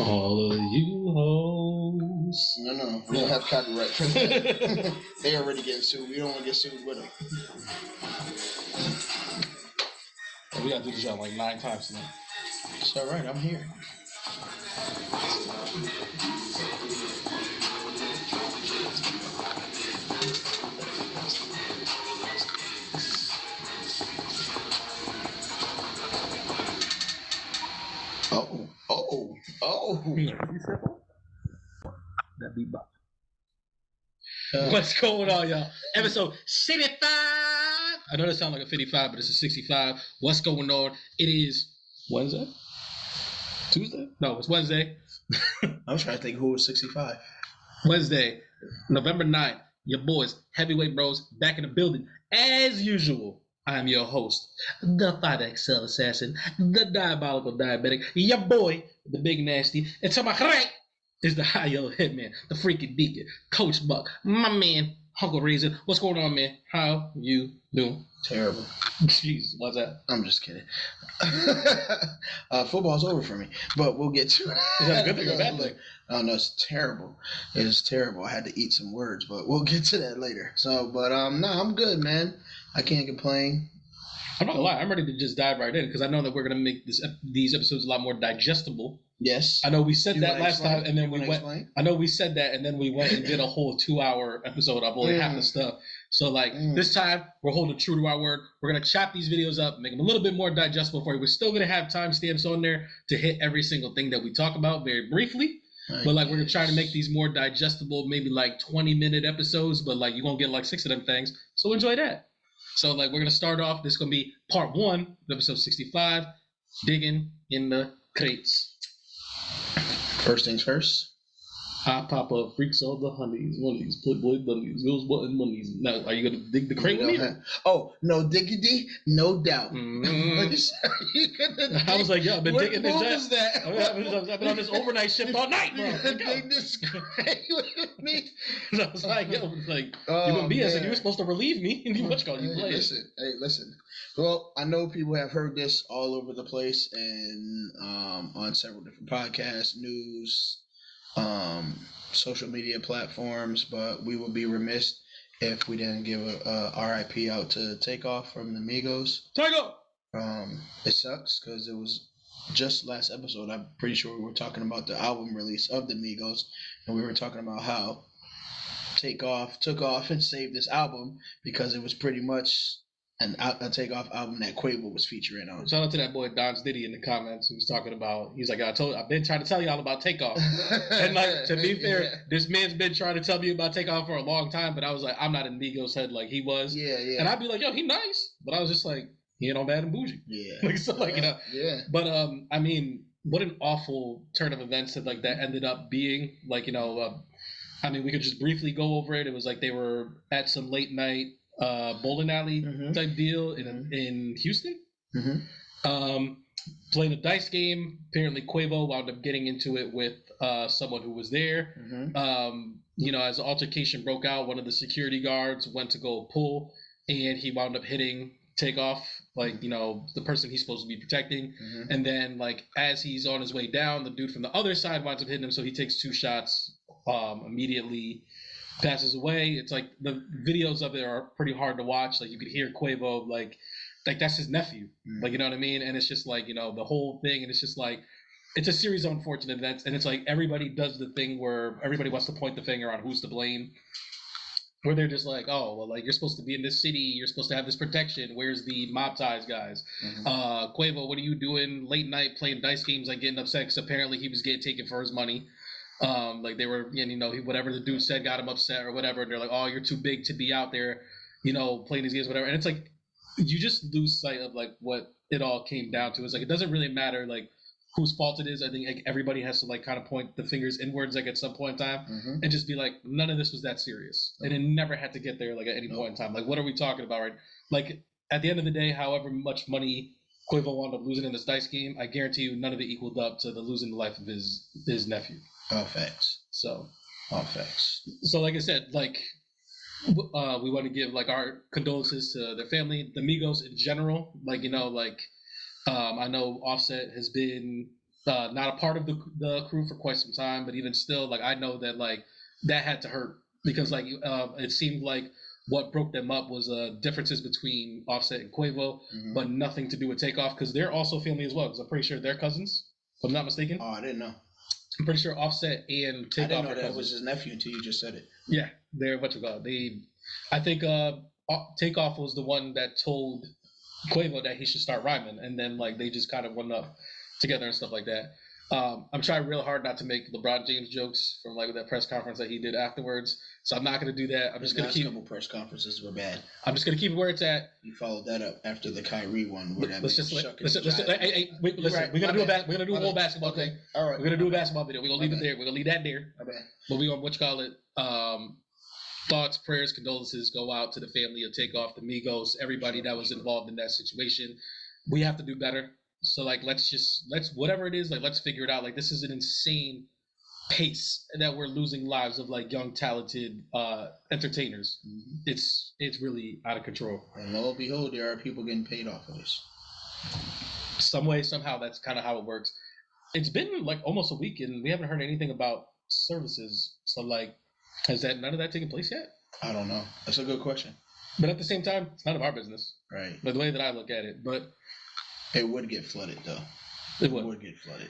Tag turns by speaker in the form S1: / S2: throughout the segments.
S1: All of you hoes.
S2: No, we don't have copyright for that. They already getting sued. We don't want to get sued with them.
S1: We gotta do this job like 9 times tonight.
S2: It's all right. I'm here.
S1: That beatbox. What's going on, y'all? Episode 65. I know that sounds like a 55, but it's a 65. What's going on? It is Wednesday? Tuesday? No, it's Wednesday.
S2: I'm trying to think who was 65.
S1: Wednesday, November 9th. Your boys, Heavyweight Bros, back in the building. As usual, I'm your host, the 5XL Assassin, the Diabolical Diabetic, your boy, the Big Nasty, and to my right is the High Yellow Headman, the Freaking Deacon, Coach Buck, my man, Uncle Raisin. What's going on, man? How you doing?
S2: Terrible.
S1: Jeez, what's that?
S2: I'm just kidding. Football's over for me, but we'll get to it.
S1: Is that a good thing or a bad thing?
S2: Oh, no, it's terrible. It is terrible. I had to eat some words, but we'll get to that later. So, but no, I'm good, man. I can't complain.
S1: I'm not gonna lie. I'm ready to just dive right in because I know that we're gonna make these episodes a lot more digestible.
S2: Yes.
S1: I know we said that last time, and then we went.
S2: Explain?
S1: I know we said that, and then we went and did a whole 2-hour episode of only half the stuff. So, this time, we're holding true to our word. We're going to chop these videos up, make them a little bit more digestible for you. We're still going to have timestamps on there to hit every single thing that we talk about very briefly. But, we're going to try to make these more digestible, maybe 20-minute episodes, but, you're going to get 6 of them things. So, enjoy that. So, we're going to start off. This is going to be part 1 of episode 65, Digging in the Crates.
S2: First things first.
S1: Hot Papa freaks all the honeys, monies, Playboy bunnies, Ghost button monies. Now, are you gonna dig the crate with me?
S2: Oh, no diggity, no doubt.
S1: I was like, yo, I've been digging this.
S2: What was that?
S1: I've been on this overnight shift all night, bro.
S2: Dig this crate with me.
S1: I was like, yo, you wouldn't be. I said you were supposed to relieve me, and you play.
S2: Listen. Well, I know people have heard this all over the place and on several different podcasts, news, social media platforms, but we would be remiss if we didn't give a RIP out to TakeOff from the Migos.
S1: TakeOff!
S2: It sucks because it was just last episode. I'm pretty sure we were talking about the album release of the Migos, and we were talking about how TakeOff took off and saved this album because it was pretty much a TakeOff album that Quavo was featuring on.
S1: Shout out to that boy Don Diddy in the comments who was talking about. He's like, I've been trying to tell y'all about TakeOff, and to be fair, this man's been trying to tell me about TakeOff for a long time. But I was like, I'm not in Migos' head like he was.
S2: Yeah.
S1: And I'd be like, yo, he nice, but I was just like, he ain't all bad and bougie.
S2: Yeah.
S1: Yeah. But I mean, what an awful turn of events that that ended up being. I mean, we could just briefly go over it. It was like they were at some late night bowling alley type deal in Houston. Playing a dice game. Apparently Quavo wound up getting into it with someone who was there. As the altercation broke out, one of the security guards went to go pull, and he wound up hitting TakeOff, the person he's supposed to be protecting. And then as he's on his way down, the dude from the other side winds up hitting him, so he takes 2 shots, immediately passes away. It's the videos of it are pretty hard to watch. You could hear Quavo that's his nephew. You know what I mean? And it's just the whole thing, and it's just it's a series of unfortunate events, and it's everybody does the thing where everybody wants to point the finger on who's to blame. Where they're just you're supposed to be in this city, you're supposed to have this protection. Where's the mob ties guys? Quavo, what are you doing late night playing dice games, getting upset because apparently he was getting taken for his money. They were, whatever the dude said got him upset or whatever. And they're like, oh, you're too big to be out there, playing these games, whatever. And it's you just lose sight of what it all came down to. It's it doesn't really matter whose fault it is. I think everybody has to kind of point the fingers inwards at some point in time and just be none of this was that serious. And it never had to get there at any point in time. What are we talking about, right? At the end of the day, however much money Quavo wound up losing in this dice game, I guarantee you none of it equaled up to the losing the life of his nephew.
S2: All facts. All facts.
S1: So like I said, we want to give our condolences to their family, the Migos in general. I know Offset has been not a part of the crew for quite some time, but even still, like I know that like that had to hurt because like it seemed like what broke them up was differences between Offset and Quavo, but nothing to do with TakeOff because they're also family as well. Because I'm pretty sure they're cousins, if I'm not mistaken.
S2: Oh, I didn't know.
S1: I'm pretty sure Offset and TakeOff. I
S2: didn't know that was his nephew until you just said it.
S1: Yeah, they're what you call it. I think TakeOff was the one that told Quavo that he should start rhyming, and then like they just kind of went up together and stuff like that. I'm trying real hard not to make LeBron James jokes from like that press conference that he did afterwards, so I'm not going to do that. I'm just going to keep.
S2: Couple press conferences were bad.
S1: I'm just going to keep it where it's at.
S2: You followed that up after the Kyrie one. Where that
S1: listen. Wait, listen. Right, we're gonna do a whole basketball thing.
S2: All right.
S1: We're gonna do a basketball video. We're gonna leave it there. We're gonna leave that there.
S2: Okay.
S1: But we gonna thoughts, prayers, condolences go out to the family of TakeOff, the Migos, everybody that was involved in that situation. We have to do better. So like let's whatever it is, like let's figure it out. Like this is an insane pace that we're losing lives of like young talented entertainers. It's really out of control.
S2: And lo and behold, there are people getting paid off of this.
S1: Some way, somehow, that's kind of how it works. It's been like almost a week and we haven't heard anything about services. So like, has none of that taken place yet?
S2: I don't know. That's a good question.
S1: But at the same time, it's none of our business.
S2: Right.
S1: But the way that I look at it, but
S2: it would get flooded though.
S1: It would
S2: get flooded.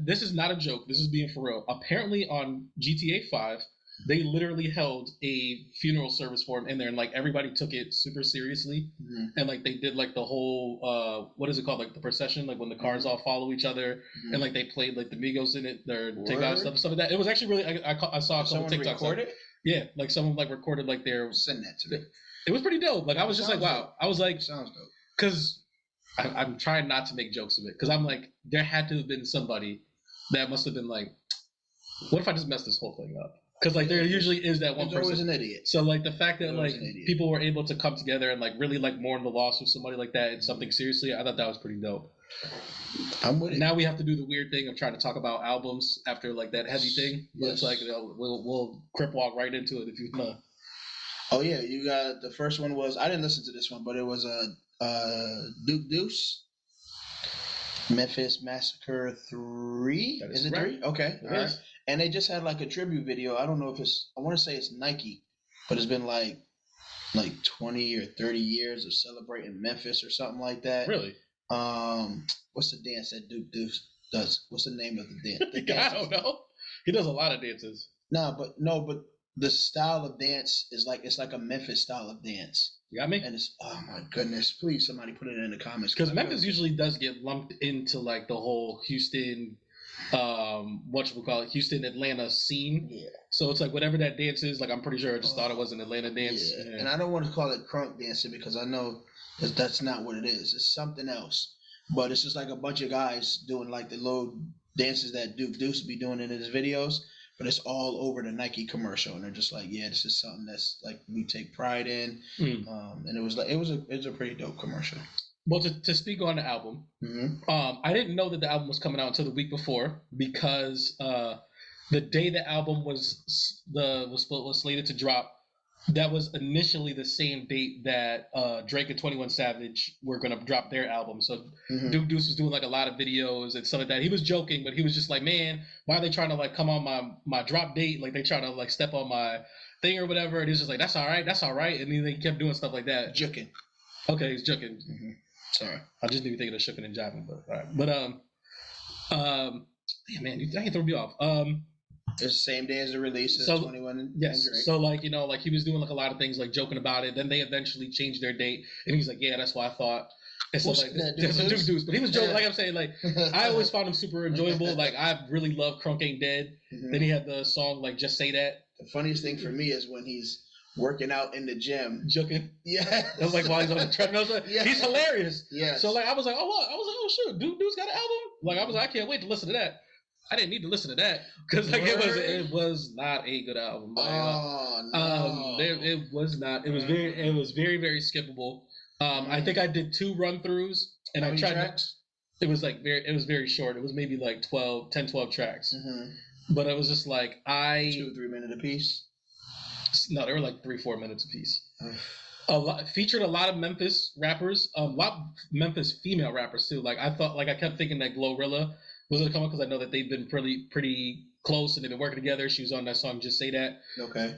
S1: This is not a joke. This is being for real. Apparently on GTA 5, they literally held a funeral service for him in there, and like everybody took it super seriously, and like they did like the whole what is it called, like the procession, like when the cars all follow each other, and like they played like the Migos in it, their TakeOff stuff like that. It was actually really. I saw a couple TikToks.
S2: Recorded?
S1: Yeah, like someone like recorded like their.
S2: Send that to me.
S1: It was pretty dope. Like I was just like, wow. Dope. I was like,
S2: sounds dope.
S1: Because I'm trying not to make jokes of it, because I'm like, there had to have been somebody that must have been like, what if I just mess this whole thing up? Because like there usually is that one person.
S2: There's always an idiot.
S1: So like the fact that like people were able to come together and like really like mourn the loss of somebody like that and something seriously, I thought that was pretty dope.
S2: I'm with it.
S1: Now we have to do the weird thing of trying to talk about albums after like that heavy thing. Yes. It's like we'll crip walk right into it if you know.
S2: Oh yeah, you got the first one was, I didn't listen to this one, but it was Deuce. Memphis Massacre 3. Is it 3? Okay. All right. And they just had like a tribute video. I don't know if I want to say it's Nike, but it's been like 20 or 30 years of celebrating Memphis or something like that.
S1: Really?
S2: What's the dance that Deuce does? What's the name of the dance?
S1: I don't know. He does a lot of dances.
S2: No, but the style of dance is like, it's like a Memphis style of dance.
S1: You got me?
S2: And it's, oh my goodness, please somebody put it in the comments.
S1: Because Memphis usually does get lumped into like the whole Houston, Houston, Atlanta scene.
S2: Yeah.
S1: So it's like whatever that dance is, like I'm pretty sure I just thought it was an Atlanta dance.
S2: Yeah. And I don't want to call it crunk dancing because I know that's not what it is. It's something else. But it's just like a bunch of guys doing like the little dances that Deuce be doing in his videos. But it's all over the Nike commercial, and they're just like, yeah, this is something that's like we take pride in. And it was a pretty dope commercial.
S1: Well, to speak on the album, I didn't know that the album was coming out until the week before, because the day the album was slated to drop, that was initially the same date that Drake and 21 Savage were going to drop their album. So Deuce was doing like a lot of videos and stuff like that. He was joking, but he was just like, man, why are they trying to like come on my drop date? Like they trying to like step on my thing or whatever. And he's just like, that's all right. And then they kept doing stuff like that.
S2: Juking.
S1: Okay, he's juking.
S2: Sorry.
S1: I just didn't think of shucking and jiving, but all right. But yeah, man, that can throw me off.
S2: It's the same day as the release of 21 and
S1: yes.
S2: Drake.
S1: So like, like he was doing like a lot of things like joking about it. Then they eventually changed their date, and he's like, yeah, that's what I thought. And so like, there's a Deuce, but he was joking. Like I'm saying, like I always found him super enjoyable. Like I really love Crunk Ain't Dead. Then he had the song like Just Say That.
S2: The funniest thing for me is when he's working out in the gym,
S1: joking.
S2: Yeah,
S1: that was like while he's on the treadmill. Like, he's hilarious.
S2: Yeah.
S1: So like I was like, oh shoot, Deuce got an album. Like I was like, I can't wait to listen to that. I didn't need to listen to that because like it was not a good album.
S2: No.
S1: It was not. It was very very skippable. I think I did 2 run-throughs, and I tried.
S2: Tracks?
S1: It was very short. It was maybe like 12 tracks. But it was just like
S2: 2 or 3 minutes a piece.
S1: No, they were like 3-4 minutes a piece. featured a lot of Memphis rappers, a lot of Memphis female rappers too. Like I kept thinking that Glorilla was gonna come up because I know that they've been pretty close and they've been working together. She was on that song "Just Say That."
S2: Okay.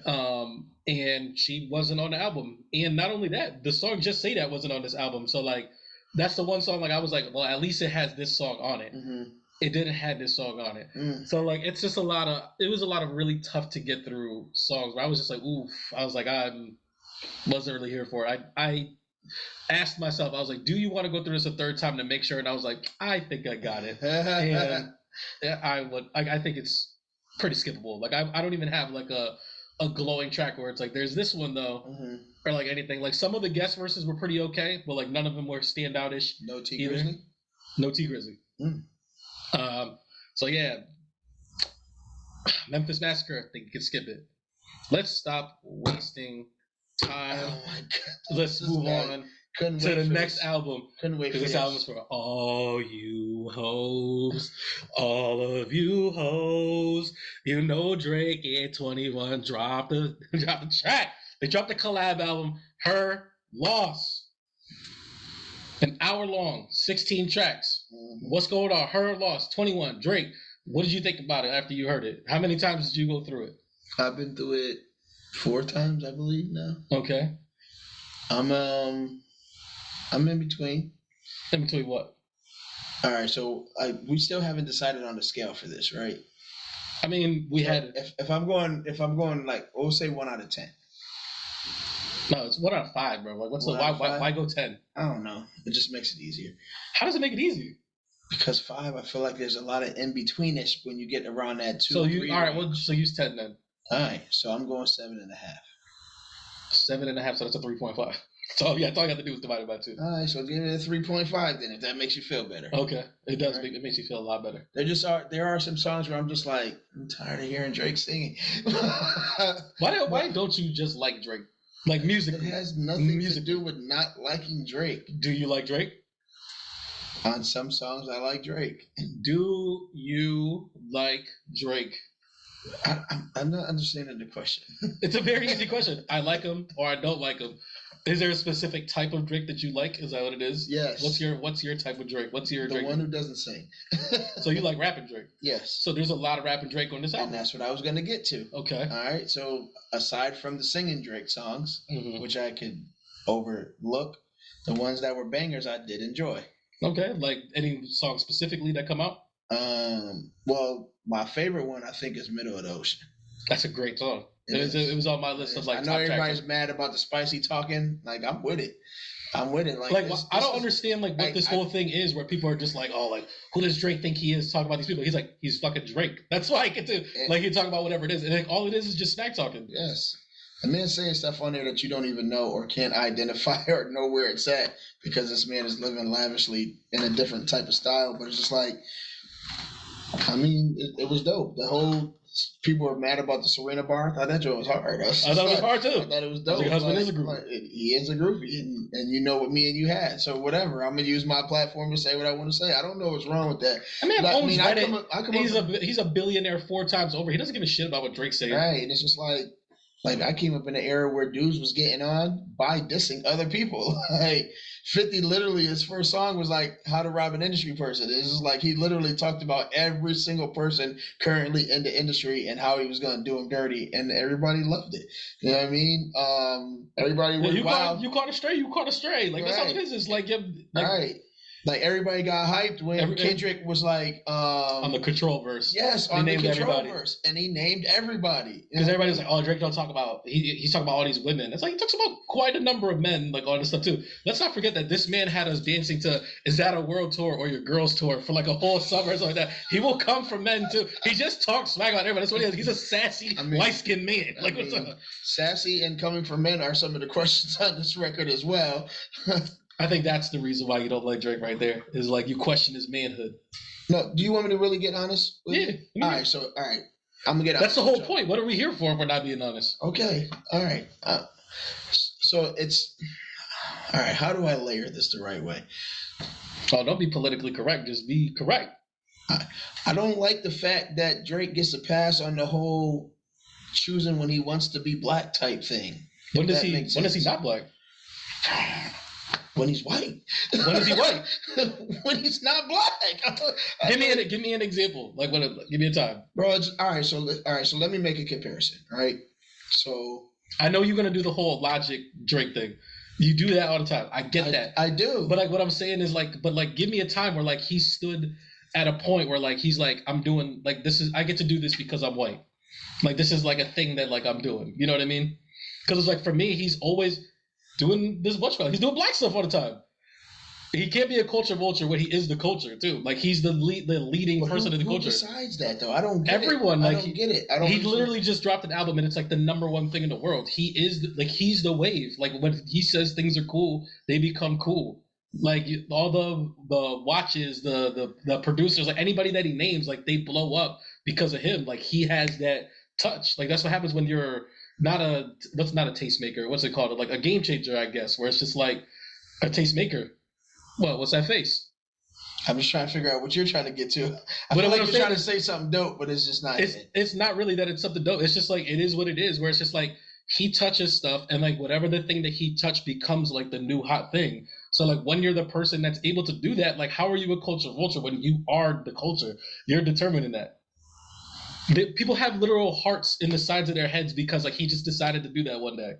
S1: And she wasn't on the album. And not only that, the song "Just Say That" wasn't on this album. So like, that's the one song like I was like, well, at least it has this song on it.
S2: Mm-hmm.
S1: It didn't have this song on it. So like, it's just it was a lot of really tough to get through songs where I was just like, oof. I was like, wasn't really here for it. I asked myself, I was like, do you want to go through this a third time to make sure? And I was like, I think I got it. And I think it's pretty skippable. Like I don't even have like a glowing track where it's like there's this one though, or like anything. Like some of the guest verses were pretty okay, but like none of them were standoutish.
S2: No T Grizzly.
S1: No T Grizzly. So yeah, Memphis Massacre. I think you can skip it. Let's stop wasting time.
S2: Oh my God.
S1: Let's move on to the next album.
S2: Couldn't wait for this.
S1: This album's for all you hoes, all of you hoes. You know Drake and 21 dropped the track. They dropped the collab album, Her Loss. An hour long, 16 tracks. What's going on? Her Loss, 21, Drake. What did you think about it after you heard it? How many times did you go through it?
S2: I've been through it 4 times, I believe now.
S1: Okay.
S2: I'm in between.
S1: In between what?
S2: All right, so we still haven't decided on the scale for this, right?
S1: I mean, we had.
S2: If I'm going like, we'll say 1 out of 10.
S1: No, it's 1 out of 5, bro. Like, why go 10?
S2: I don't know. It just makes it easier.
S1: How does it make it easier?
S2: Because 5, I feel like there's a lot of in betweenish when you get around that 2.
S1: So all right. Well, so use 10 then.
S2: All right, so I'm going 7.5.
S1: 7.5. So that's a 3.5. So yeah, that's all you have to do is divide it by 2.
S2: All right, so give it a 3.5 then, if that makes you feel better.
S1: Okay, it does. Right. It makes you feel a lot better.
S2: There are some songs where I'm just like, I'm tired of hearing Drake singing.
S1: Why don't you just like Drake? Like music.
S2: It has nothing to do with not liking Drake.
S1: Do you like Drake?
S2: On some songs, I like Drake.
S1: Do you like Drake?
S2: I'm not understanding the question.
S1: It's a very easy question. I like him or I don't like him. Is there a specific type of Drake that you like? Is that what it is?
S2: Yes.
S1: What's your type of Drake? What's your Drake?
S2: The one who doesn't sing.
S1: So you like rapping Drake?
S2: Yes.
S1: So there's a lot of rapping Drake on this album.
S2: And that's what I was going to get to.
S1: Okay.
S2: All right. So aside from the singing Drake songs, which I could overlook, the ones that were bangers I did enjoy.
S1: Okay. Like any songs specifically that come out?
S2: Well, my favorite one I think is Middle of the Ocean.
S1: That's a great song. It was on my list of like.
S2: I know everybody's mad about the spicy talking. Like I'm with it. Like
S1: I don't understand like what this whole thing is where people are just like, oh, like who does Drake think he is talking about these people? He's like, he's fucking Drake. That's why I get to like he talk about whatever it is, and like, all it is just smack talking.
S2: Yes. A man saying stuff on there that you don't even know or can't identify or know where it's at because this man is living lavishly in a different type of style. But it's just like, I mean, it was dope. The whole people were mad about the Serena bar. I thought that joke was hard. I thought
S1: it was hard too.
S2: I thought it was dope.
S1: Your husband is a groupie.
S2: He is a groupie, and you know what me and you had. So whatever. I'm gonna use my platform to say what I want to say. I don't know what's wrong with that.
S1: He's a billionaire 4 times over. He doesn't give a shit about what Drake's saying.
S2: Right, and it's just like I came up in an era where Deuce was getting on by dissing other people. Like 50 literally, his first song was like how to rob an industry person. It's just like he literally talked about every single person currently in the industry and how he was going to do them dirty, and everybody loved it. You know what I mean? Everybody went wild.
S1: You caught a stray. Like that's all it is. It's like,
S2: right. Like everybody got hyped when Kendrick was like
S1: on the Control verse.
S2: Yes, on the Control verse, and he named everybody
S1: because everybody was like, "Oh, Drake don't talk about he's talking about all these women." It's like he talks about quite a number of men, like all this stuff too. Let's not forget that this man had us dancing to "Is That a World Tour or Your Girls Tour" for like a whole summer or something like that. He will come for men too. He just talks smack about everybody. That's what he is. He's a sassy light skinned man. Like what's up?
S2: Sassy and coming for men are some of the questions on this record as well.
S1: I think that's the reason why you don't like Drake right there. Is like you question his manhood.
S2: No, do you want me to really get honest with you? All right. I'm going to get honest.
S1: That's the whole point. What are we here for if we're not being honest?
S2: Okay. All right. So it's... All right. How do I layer this the right way?
S1: Oh, don't be politically correct. Just be correct.
S2: I don't like the fact that Drake gets a pass on the whole choosing when he wants to be black type thing.
S1: When is he not black?
S2: When he's white.
S1: When is he white?
S2: When he's not black.
S1: Give me an example. Like, give me a time,
S2: bro. All right. So let me make a comparison. All right. So
S1: I know you're gonna do the whole Logic Drake thing. You do that all the time. I get that.
S2: I do.
S1: But like, what I'm saying is like, give me a time where like he stood at a point where like he's like, I'm doing like this is I get to do this because I'm white. Like this is like a thing that like I'm doing. You know what I mean? Because it's like for me, he's always doing this he's doing black stuff all the time. He can't be a culture vulture when he is the culture too. Like he's the leading person of the culture.
S2: Besides that though, I don't get
S1: everyone
S2: it.
S1: like
S2: I don't get it. I don't.
S1: He literally just dropped an album and it's like the #1 thing in the world. He is like he's the wave. Like when he says things are cool, they become cool. Like all the watches, the producers, like anybody that he names, like they blow up because of him. Like he has that touch. Like that's what happens when you're not a tastemaker. What's it called? Like a game changer, I guess. Where it's just like a tastemaker. What? What's that face?
S2: I'm just trying to figure out what you're trying to get to. I feel like you're trying to say something dope, but it's just not.
S1: It's not really that it's something dope. It's just like it is what it is. Where it's just like he touches stuff, and like whatever the thing that he touched becomes like the new hot thing. So like when you're the person that's able to do that, like how are you a culture vulture when you are the culture? You're determining that. People have literal hearts in the sides of their heads because like he just decided to do that one day.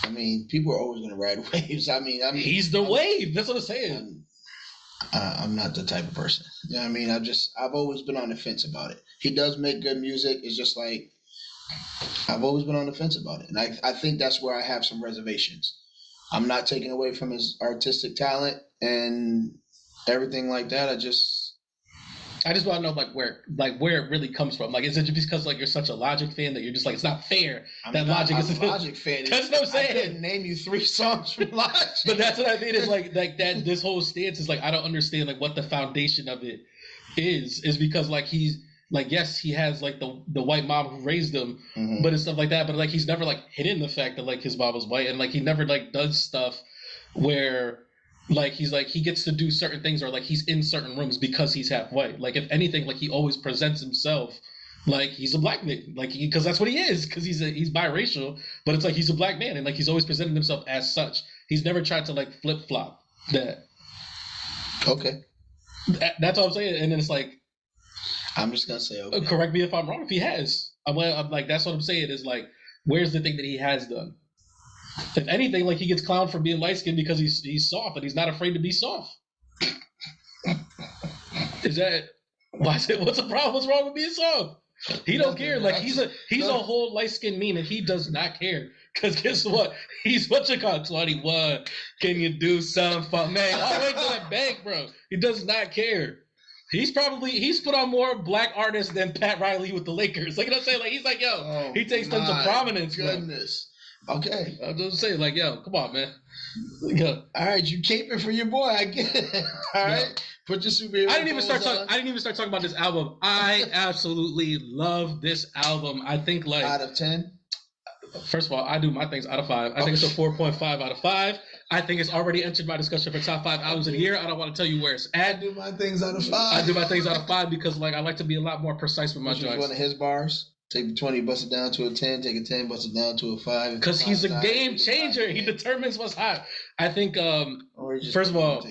S2: I mean, people are always going to ride waves. I mean,
S1: he's the wave. That's what I'm saying.
S2: I'm not the type of person. You know what I mean? I've always been on the fence about it. He does make good music. It's just like, I've always been on the fence about it. And I think that's where I have some reservations. I'm not taking away from his artistic talent and everything like that. I just want to know where it really comes from. Like, is it just because like you're such a Logic fan that you're just like it's not fair that Logic is a Logic fan?
S1: That's what I'm saying.
S2: I couldn't name you 3 songs from Logic.
S1: But that's what I mean is like that. This whole stance is like I don't understand like what the foundation of it is because like he's like yes he has like the white mom who raised him, but and stuff like that. But like he's never like hidden the fact that like his mom was white and like he never like does stuff where. Like he's like he gets to do certain things or like he's in certain rooms because he's half white. Like if anything, like he always presents himself like he's a black man, like because that's what he is because he's biracial. But it's like he's a black man and like he's always presented himself as such. He's never tried to like flip flop that.
S2: Okay,
S1: that's what I'm saying. And then it's like
S2: I'm just gonna say okay.
S1: Correct me if I'm wrong. If he has, I'm like that's what I'm saying is like where's the thing that he has done. If anything, like he gets clowned for being light skinned because he's soft and he's not afraid to be soft. Is that what's the problem? What's wrong with being soft? He don't care. Like he's a whole light skinned meme and he does not care. Cause guess what? He's what you call 21. Can you do something for me? I'll wait till that bank, bro. He does not care. He's put on more black artists than Pat Riley with the Lakers. Like you know what I'm saying? Like he's like, yo, he takes tons of prominence.
S2: Goodness. Bro. Okay.
S1: I was just saying, like, yo, come on, man. Yo.
S2: All right, you caping for your boy. I get it. All right. Put your superhero.
S1: I didn't even start talking about this album. I absolutely love this album. I think like
S2: out of 10.
S1: First of all, I do my things out of 5. I think it's a 4.5 out of 5. I think it's already entered my discussion for top 5 albums of the year. I don't want to tell you where it's at.
S2: I do my things out of 5.
S1: I do my things out of 5 because like I like to be a lot more precise with my joints.
S2: One of his bars. Take the 20, bust it down to a 10. Take a 10, bust it down to a 5.
S1: Because he's a game changer. He determines what's hot. I think, first of all,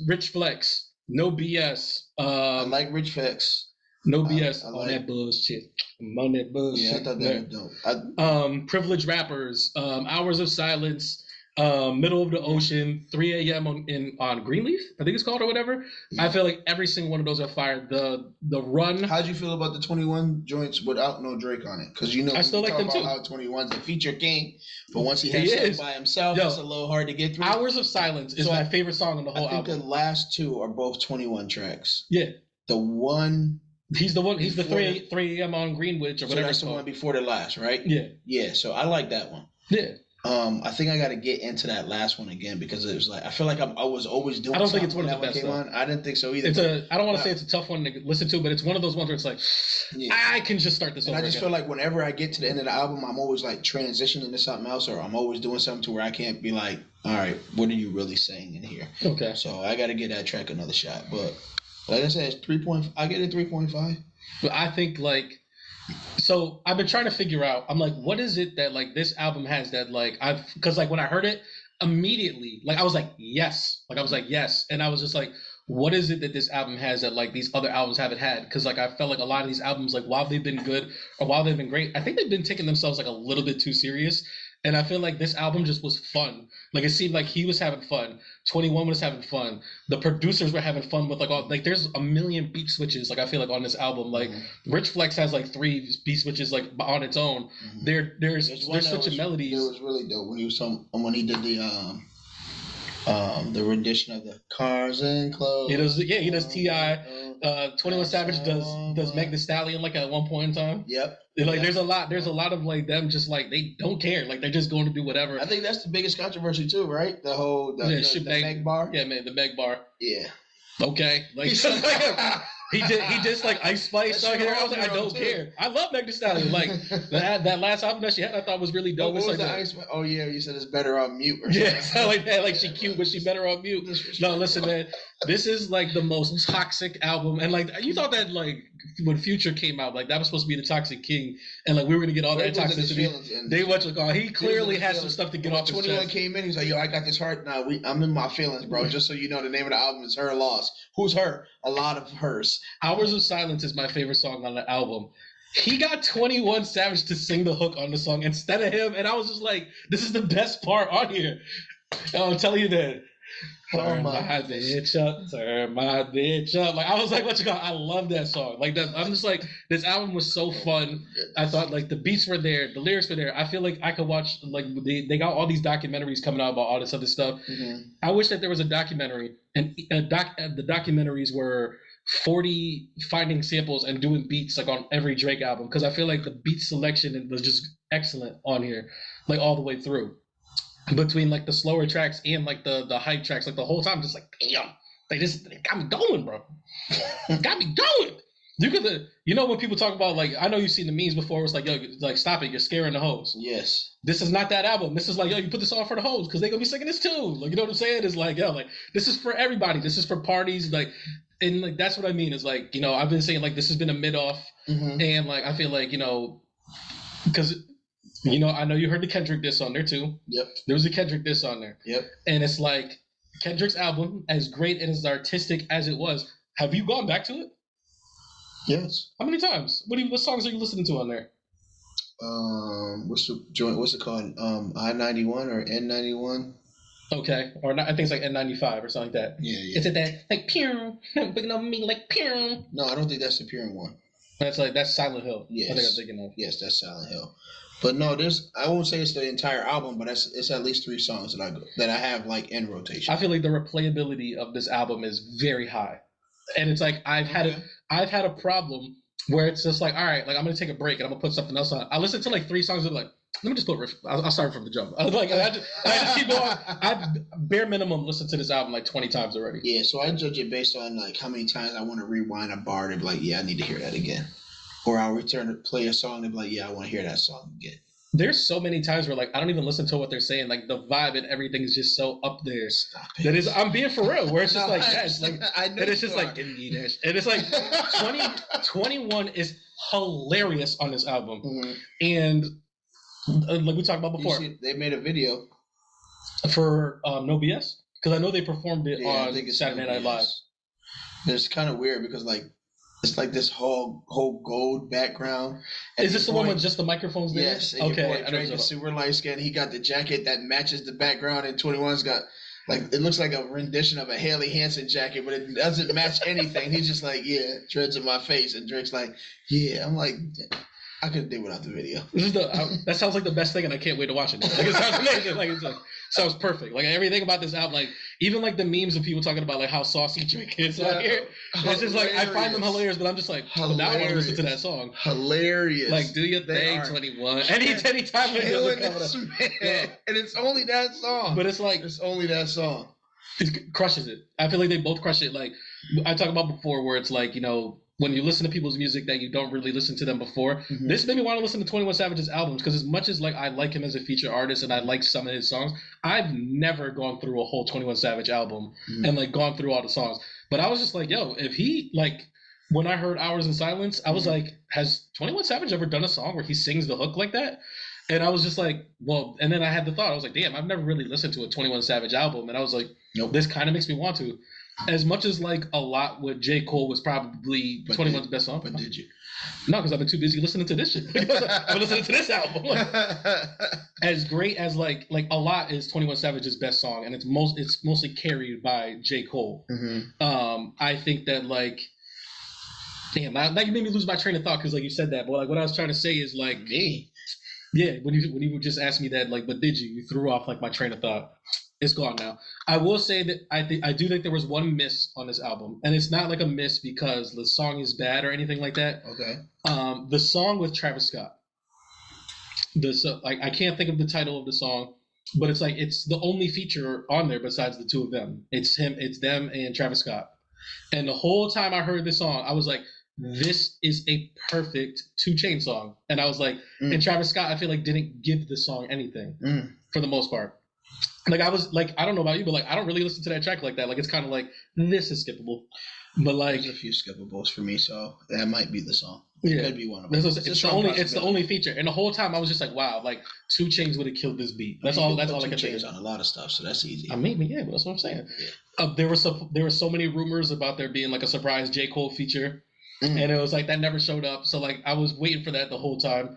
S1: Rich Flex, no BS.
S2: I like Rich Flex.
S1: No BS on that bullshit. I'm on that bullshit.
S2: Yeah, I thought that was dope.
S1: Privileged Rappers, Hours of Silence, Middle of the Ocean, 3 a.m. on Greenleaf, I think it's called or whatever. Yeah. I feel like every single one of those are fire. The Run.
S2: How'd you feel about the 21 joints without no Drake on it? Because you know
S1: I still like them too.
S2: How 21's a feature king, but once he has something by himself, it's a little hard to get through.
S1: Hours of Silence is my favorite song on the whole album.
S2: I think the last 2 are both 21 tracks.
S1: Yeah.
S2: The one.
S1: He's the one. He's the 3 a.m. on Greenwich or whatever.
S2: So that's the one before the last, right?
S1: Yeah.
S2: Yeah. So I like that one.
S1: Yeah.
S2: I think I got to get into that last one again because it was like I feel like I was always doing.
S1: I don't think it's one of the best.
S2: I didn't think so either.
S1: I don't want to say it's a tough one to listen to, but it's one of those ones where it's like, I can just start this over.
S2: I just feel like whenever I get to the end of the album, I'm always like transitioning to something else, or I'm always doing something to where I can't be like, all right, what are you really saying in here?
S1: Okay.
S2: So I got to give that track another shot, but like I said, it's 3.5. I get it 3.5.
S1: But I think like. So I've been trying to figure out. I'm like, what is it that like this album has that like because like when I heard it, immediately, like I was like, yes. Like I was like, yes. And I was just like, what is it that this album has that like these other albums haven't had? Because like I felt like a lot of these albums, like while they've been good or while they've been great, I think they've been taking themselves like a little bit too serious. And I feel like this album just was fun. Like it seemed like he was having fun. 21 was having fun. The producers were having fun with like all like there's a million beat switches. Like I feel like on this album, like Rich Flex has like 3 beat switches like on its own. There's switching melodies.
S2: It was really dope when he did the rendition of the Cars and Clothes.
S1: He does T.I. 21 Savage does Meg Thee Stallion like at one point in time.
S2: Yep.
S1: Like there's a lot of like them just like they don't care. Like they're just going to do whatever.
S2: I think that's the biggest controversy too, right? The whole the Meg bar.
S1: Yeah, man, the Meg bar.
S2: Yeah.
S1: Okay. Like he just like Ice Spice out here. I was like, I don't care. I love Meg Thee Stallion. Like that last album that she had, I thought was really dope.
S2: What was the Ice? Oh yeah, you said it's better on mute. Or something.
S1: Yeah, like that. Like she cute, but she better on mute. No, listen, man. This is like the most toxic album, and like you thought that like when Future came out, like that was supposed to be the Toxic King, and like we were gonna get all that toxicity. They went to he clearly had some stuff to get off his chest.
S2: 21 came in, he's like, yo, I got this heart now. I'm in my feelings, bro. Just so you know, the name of the album is Her Loss. Who's her? A lot of hers.
S1: Hours of Silence is my favorite song on the album. He got 21 Savage to sing the hook on the song instead of him, and I was just like, this is the best part on here. I'm telling you that. Turn my bitch up, turn my bitch up. Like I was like, I love that song. Like that, I'm just like, this album was so fun. I thought like the beats were there, the lyrics were there. I feel like I could watch like they got all these documentaries coming out about all this other stuff. I wish that there was a documentary, and the documentaries were 40 finding samples and doing beats like on every Drake album, because I feel like the beat selection was just excellent on here, like all the way through. Between like the slower tracks and like the hype tracks, like the whole time, just like damn, they got me going, bro. Got me going. You know when people talk about like, I know you've seen the memes before. It's like, yo, like stop it, you're scaring the hoes.
S2: Yes.
S1: This is not that album. This is like, yo, you put this on for the hoes because they gonna be singing this too. Like, you know what I'm saying? It's like, yo, like this is for everybody. This is for parties. Like, and like that's what I mean. Is like, you know, I've been saying like this has been a mid off, and like I feel like, you know, because. You know, I know you heard the Kendrick diss on there too.
S2: Yep.
S1: There was a Kendrick diss on there.
S2: Yep.
S1: And it's like Kendrick's album, as great and as artistic as it was, have you gone back to it?
S2: Yes.
S1: How many times? What songs are you listening to on there?
S2: What's the joint? What's it called? I-91 or N91?
S1: Okay. Or not, I think it's like N95 or something like that.
S2: Yeah.
S1: Is it that like pew, big on me like pew?
S2: No, I don't think that's the pure one.
S1: That's Silent Hill.
S2: Yes.
S1: I think I'm thinking of.
S2: Yes, that's Silent Hill. But no, I won't say it's the entire album, but it's at least 3 songs that I have like in rotation.
S1: I feel like the replayability of this album is very high, and it's like I've had a problem where it's just like, all right, like I'm gonna take a break and I'm gonna put something else on. I listen to like 3 songs and like, let me just put riff. I'll start from the jump. I was like, I just keep going. I bare minimum listened to this album like 20 times already.
S2: Yeah, so I judge it based on like how many times I want to rewind a bar to be like, yeah, I need to hear that again. Or I'll return to play a song and be like, yeah, I want to hear that song again.
S1: There's so many times where like I don't even listen to what they're saying. Like the vibe and everything is just so up there.
S2: Stop it.
S1: That is, I'm being for real. Where it's just like, yes, like
S2: I know,
S1: and it's just like, and it's like 21 is hilarious on this album, and like we talked about before,
S2: they made a video
S1: for No BS, because I know they performed it on Saturday Night Live.
S2: It's kind of weird because like. It's like this whole gold background.
S1: Is this the one with just the microphones there?
S2: Yes. Okay. Drake is super light skinned. He got the jacket that matches the background, and 21's got like it looks like a rendition of a Haley Hansen jacket, but it doesn't match anything. He's just like, yeah, dreads in my face, and Drake's like, yeah. I'm like, I couldn't do without the video.
S1: That sounds like the best thing, and I can't wait to watch it. Like, it sounds amazing. Like it's like sounds perfect. Like everything about this album, like even like the memes of people talking about like how saucy Drake is on here. It's just like I find them hilarious, but I'm just like, well, now I want to listen to that song.
S2: Hilarious.
S1: Like, do your thing, 21. Anytime when
S2: this man. Yeah. And it's only that song.
S1: But it's like
S2: it's only that song.
S1: It crushes it. I feel like they both crush it. Like I talked about before, where it's like, you know, when you listen to people's music that you don't really listen to them before, this made me want to listen to 21 Savage's albums, because as much as like I like him as a feature artist and I like some of his songs, I've never gone through a whole 21 Savage album and like gone through all the songs. But I was just like, yo, if he like, when I heard Hours in Silence, I was like, has 21 Savage ever done a song where he sings the hook like that? And I was just like, well, and then I had the thought, I was like, damn, I've never really listened to a 21 Savage album. And I was like,
S2: Nope.
S1: This kind of makes me want to. As much as like a lot with J. Cole was probably 21's best song.
S2: But did you?
S1: No, because I've been too busy listening to this shit. I've been listening to this album. As great as like a lot is 21 Savage's best song, and it's mostly carried by J. Cole. I think that like, damn, that you made me lose my train of thought because like you said that, but like what I was trying to say is like
S2: me.
S1: Yeah, when you just asked me that, like, but did you? You threw off like my train of thought. It's gone now. I will say that I do think there was one miss on this album, and it's not like a miss because the song is bad or anything like that.
S2: Okay.
S1: The song with Travis Scott. I can't think of the title of the song, but it's like it's the only feature on there besides the two of them. It's them, and Travis Scott. And the whole time I heard this song, I was like, this is a perfect 2 Chainz song. And I was like, and Travis Scott, I feel like didn't give the song anything for the most part. Like I was like, I don't know about you, but like I don't really listen to that track like that. Like it's kind of like this is skippable, but like
S2: there's a few skippables for me, so that might be the song. It could be one of them.
S1: It's the only feature, and the whole time I was just like, wow, like 2 Chainz would have killed this beat. That's all I can think.
S2: On a lot of stuff, so that's easy.
S1: I mean, yeah, but that's what I'm saying. Yeah. There were so many rumors about there being like a surprise J. Cole feature. And it was like that never showed up. So like I was waiting for that the whole time.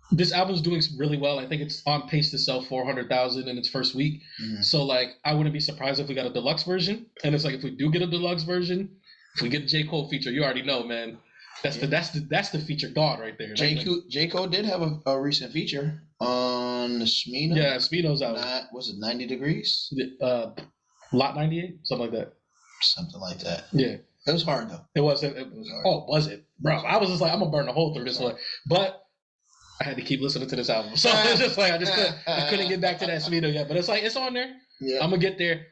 S1: This album's doing really well. I think it's on pace to sell 400,000 in its first week. So like I wouldn't be surprised if we got a deluxe version. And it's like if we do get a deluxe version, if we get a J. Cole feature, you already know, man. That's the feature god right there.
S2: J. Cole did have a recent feature on the Smino.
S1: Yeah, Smino's out.
S2: Was it 90 Degrees?
S1: Lot 98? Something like that.
S2: Something like that.
S1: Yeah.
S2: It was hard though.
S1: It was hard. Oh, was it? Bro, I was just like, I'm gonna burn a hole through this one. But I had to keep listening to this album. So it's just like I couldn't get back to that Smino yet. But it's like it's on there. Yeah. I'm gonna get there.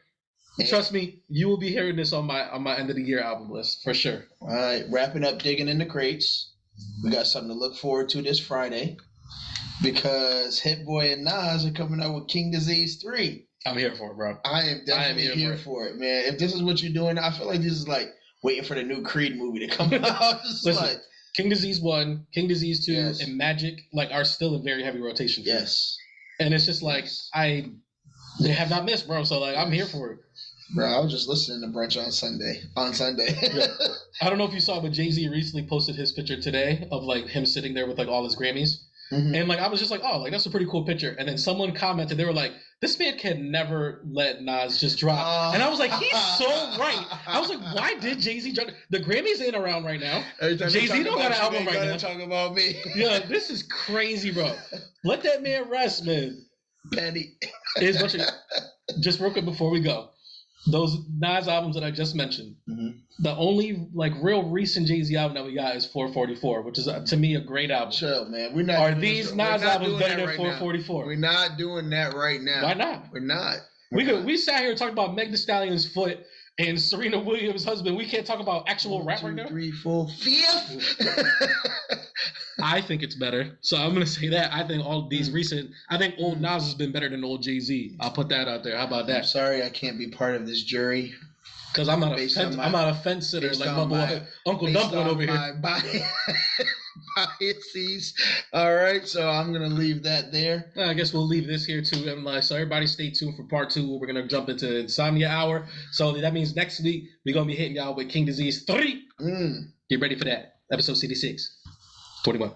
S1: Trust me, you will be hearing this on my end of the year album list for sure.
S2: All right, wrapping up Digging in the Crates. We got something to look forward to this Friday because Hit Boy and Nas are coming out with King Disease 3.
S1: I'm here for it, bro.
S2: I am definitely here for it, man. If this is what you're doing, I feel like this is like waiting for the new Creed movie to come out.
S1: Listen, like, King Disease 1, King Disease 2, and Magic like are still in very heavy rotation.
S2: Yes.
S1: And it's just like they have not missed, bro. So like I'm here for it.
S2: Bro, I was just listening to Brunch on Sunday. Yeah.
S1: I don't know if you saw, but Jay-Z recently posted his picture today of like him sitting there with like all his Grammys. And like I was just like, oh, like that's a pretty cool picture. And then someone commented, they were like, this man can never let Nas just drop. And I was like, he's so right. I was like, why did Jay-Z drop? The Grammys ain't around right now. Jay-Z don't got an album right now.
S2: Talk about me.
S1: Yeah, this is crazy, bro. Let that man rest, man.
S2: Petty.
S1: Just real quick before we go. Those Nas albums that I just mentioned, the only like real recent Jay-Z album that we got is 444, which is to me a great album.
S2: Chill, man. We're not.
S1: Are these Nas albums better than 444?
S2: We're not doing that right now.
S1: Why not?
S2: We're not.
S1: We sat here talking about Meg Thee Stallion's foot and Serena Williams' husband. We can't talk about actual rap right now. 1, 2, 3, 4, 5. I think it's better. So I'm gonna say that. I think all these I think old Nas has been better than old Jay-Z. I'll put that out there. How about that?
S2: I'm sorry I can't be part of this jury.
S1: Because I'm not a fence sitter like my boy Uncle Dumpling over here.
S2: Biases. All right, so I'm gonna leave that there.
S1: I guess we'll leave this here too. And so everybody stay tuned for part 2. We're gonna jump into Insomnia Hour. So that means next week we're gonna be hitting y'all with King Disease 3. Get ready for that. Episode 66. 21.